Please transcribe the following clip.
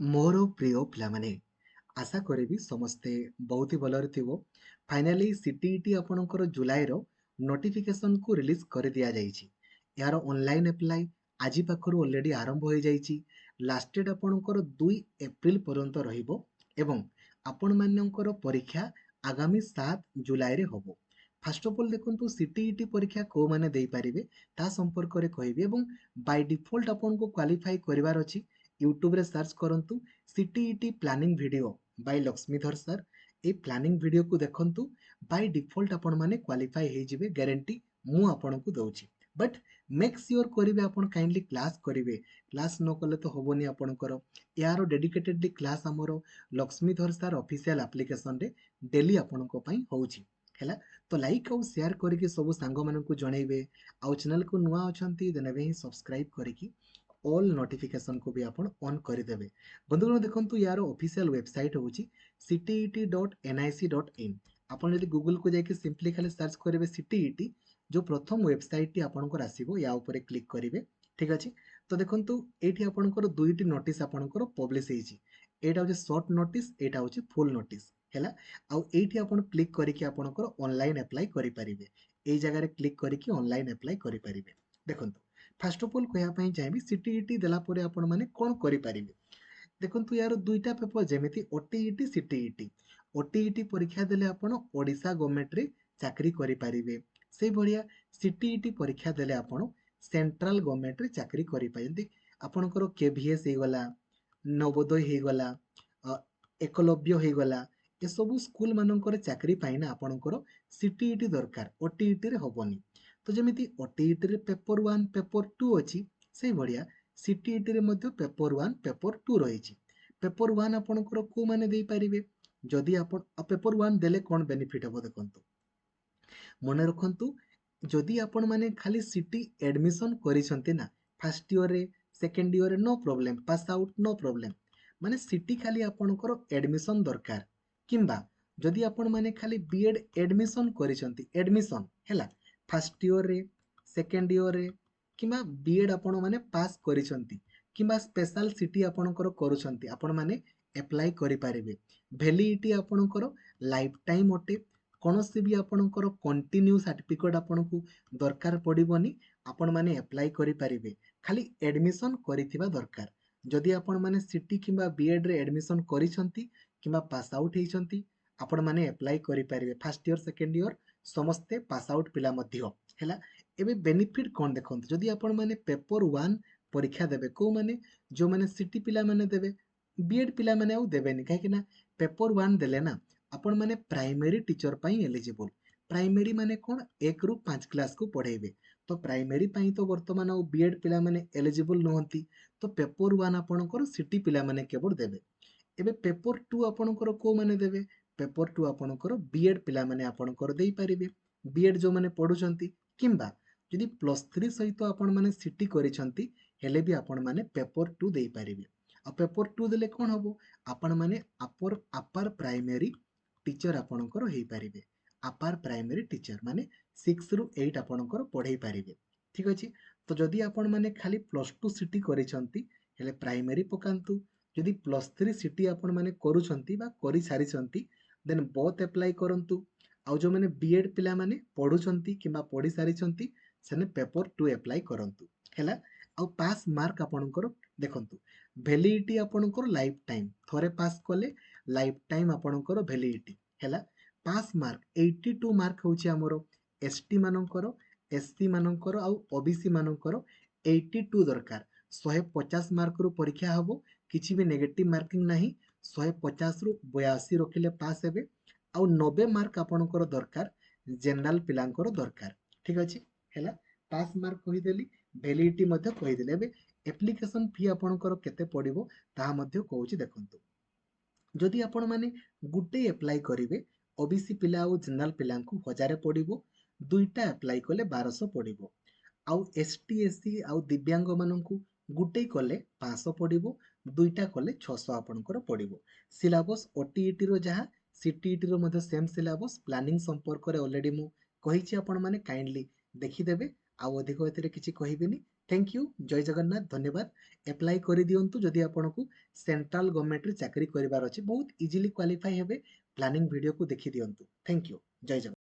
मोर प्रिय पिलामाने आशा करी समस्ते बहुत ही भलरे थिबो। फाइनाली सीटीईटी आपणकर जुलाई रो नोटिफिकेशन को रिलीज कर दिया जाइछि। यार ऑनलाइन अप्लाई आज पाखरु ऑलरेडी आरंभ हो जाइछि। लास्ट डेट आपणकर 2 एप्रिल पर्यंत रहिबो एवं आपण मानकर परीक्षा आगामी 7 जुलाई रे होबो। फर्स्ट ऑफ ऑल देखंतु सीटीईटी परीक्षा को माने देई पारिबे ता संपर्क रे कहिबे एवं बाय डिफॉल्ट आपन को क्वालिफाई करिवार अछि। यूट्यूब रे सर्च करंतु CTET planning video by Laxmidhar sir. ए प्लानिंग वीडियो को देखंतु बाय डिफॉल्ट आपण माने क्वालिफाई हे जिवे गारंटी मु आपण को दउछि। बट मेक श्योर करिवे आपण काइंडली क्लास करिवे। क्लास न कले तो होबोनी आपणकर। यारो डेडिकेटेडली क्लास हमरो लक्ष्मीधर सर ऑफिशियल एप्लीकेशन रे डेली आपण को पई होउछि। हैला तो लाइक और शेयर करके सब सांग मानन को जणैबे। आउ चैनल को नुआ अछंती देनेबे ही सब्सक्राइब करिकि ऑल नोटिफिकेशन को भी आपण ऑन करदेवे। बंधुगण देखंतु यार ऑफिशियल वेबसाइट होची ctet.nic.in। आपण यदि गूगल को जाके सिंपली खाली सर्च करेंगे सीटीईटी जो प्रथम वेबसाइट टी आपनकर आसीबो या ऊपर क्लिक करेंगे। ठीक अछि। तो देखंतु एठी आपनकर दुईटी नोटिस आपनकर पब्लिश हेछि। एटा होची शॉर्ट नोटिस, एटा होची फुल नोटिस। हैला आउ एठी आपण क्लिक करिकि आपनकर ऑनलाइन अप्लाई करि परिबे। एई जगह रे क्लिक करिकि ऑनलाइन अप्लाई करि परिबे। देखंतु फर्स्ट ऑफ ऑल कहया पई चाहिबी सीटीईटी देला परे आपण माने कोन करि परिबे। देखंतु यार दुईटा पेपर जेमिति ओटीईटी सीटीईटी। ओटीईटी परीक्षा देले आपण ओडिशा गवर्नमेंट रे चाकरी करि परिबे। से भलिया सीटीईटी परीक्षा देले आपण सेंट्रल गवर्नमेंट रे चाकरी करि पायंती। आपणकर केवीएस हे गला, नवोदय हे गला, एकलव्य हे गला, ए सब स्कूल मानकर चाकरी पाइना आपणकर सीटीईटी दरकार, ओटीईटी रे होबनी। तो जेमिति ओटीईटी रे पेपर 1 पेपर 2 अछि से भलिया सीटीईटी रे मध्य पेपर 1 पेपर 2 रहिछि। पेपर 1 आपणकर को माने देई परिबे। जदि आपण पेपर 1 देले कोन बेनिफिट हबो देखंतु। मने रखंतु जदि आपण माने खाली सीटी एडमिशन करिसंती ना फर्स्ट ईयर रे सेकंड ईयर रे no problem, pass out no problem. माने सीटी खाली आपणकर एडमिशन दरकार। किंबा जदि आपण माने खाली बीएड एडमिशन करिसंती, एडमिशन हैला फर्स्ट ईयर रे सेकंड ईयर रे किंबा बीएड आपण माने पास करिसंती किंबा स्पेशल सीटी आपणकर करूछंती, आपण माने अप्लाई करि पारिबे। वैलिडिटी आपणकर लाइफ टाइम अटे। कोनोसी भी आपणकर कंटिन्यू सर्टिफिकेट आपणकु दरकार पड़िबोनी। आपण माने अप्लाई करि पारिबे। खाली एडमिशन करिथिबा दरकार। जदि आपण माने सीटी किंबा बीएड रे एडमिशन करिसंती किंबा पास आउट हेइसंती आपण माने अप्लाई करि पारिबे। फर्स्ट ईयर सेकंड ईयर समस्ते पास आउट पिला मध्य हैला। एबे बेनिफिट कोन देखंतु। जदि आपण माने पेपर 1 परीक्षा देबे को माने जो माने सीटी पिला माने देबे, बीएड पिला माने आउ देबेनी काहे कि ना पेपर 1 देले ना आपण माने प्राइमरी टीचर पई एलिजिबल। प्राइमरी माने कोन 1 रु 5 क्लास को पढेबे। तो प्राइमरी पई तो वर्तमान आउ बीएड पिला माने एलिजिबल नहंती। तो पेपर 1 आपणकर सीटी पिला माने केवल देबे। एबे पेपर 2 आपणकर को माने देबे। पेपर 2 आपणकर बीएड पिला माने आपणकर देई परिबे। बीएड जो माने पढुचंती किंबा जदि प्लस 3 सहित आपण माने सीटी करिसंती हेले भी आपण माने पेपर 2 देई परिबे। आ पेपर 2 देले कोन हबो आपण माने अपर प्राइमरी टीचर आपणकर हेई परिबे। अपर प्राइमरी टीचर माने 6 रु 8 आपणकर पढेई परिबे। ठीक अछि। तो जदि आपण माने खाली प्लस 2 सीटी करिसंती हेले प्राइमरी पकांतु। जदि प्लस 3 सीटी आपण माने करूछंती बा करि सारिसंती देन बोथ अप्लाई करंतु। आउ जो माने बीएड पिला माने पढुछंती किंबा पढि सारिसंती सेने पेपर 2 अप्लाई करंतु हैला। आउ पास मार्क आपणकर देखंतु वैलिडिटी आपणकर लाइफ टाइम थोरे पास कले लाइफ टाइम आपणकर वैलिडिटी हैला। पास मार्क 82 मार्क होची हमरो एसटी मानकर, एससी मानकर आउ ओबीसी मानकर 82 दरकार। 150 मार्क रु परीक्षा हबो, किछि भी नेगेटिव मार्किंग नाही। 150 रु 82 रखिले पास हेबे। आउ 90 मार्क आपणकर दरकार जनरल पिलांकर दरकार। ठीक अछि हैला। पास मार्क कहिदेली, वैलिडिटी मध्ये कहिदेले। एबे एप्लीकेशन फी आपणकर केते पडिबो ताहा मध्ये कहूची देखंतु। जदि आपण माने गुटे अप्लाई करिवे ओबीसी पिला आउ जनरल पिलांकु 1000 पडिबो। दुईटा अप्लाई कले 1200 पडिबो। आउ एसटी एससी आउ दिव्यांग मानंकु गुटे कले 500 पडिबो, दुईटा कले 600 आपणकर पडिबो। सिलेबस ओटीईटी रो जहा सीटीईटी रो मध्ये सेम सिलेबस। प्लानिंग संपर्क रे ऑलरेडी मु कहिछि, आपण माने काइंडली देखि देबे। आउ अधिक एथिरे किछि कहिबेनी। थैंक यू जय जगन्नाथ धन्यवाद एप्लाई कर दियंतु जदि आपको सेंट्रल गवर्नमेंट रे चाकरी करिवार अछि बहुत इजीली क्वालिफाई हेबे प्लानिंग वीडियो को देखि दियंतु थैंक यू जय जगन्नाथ।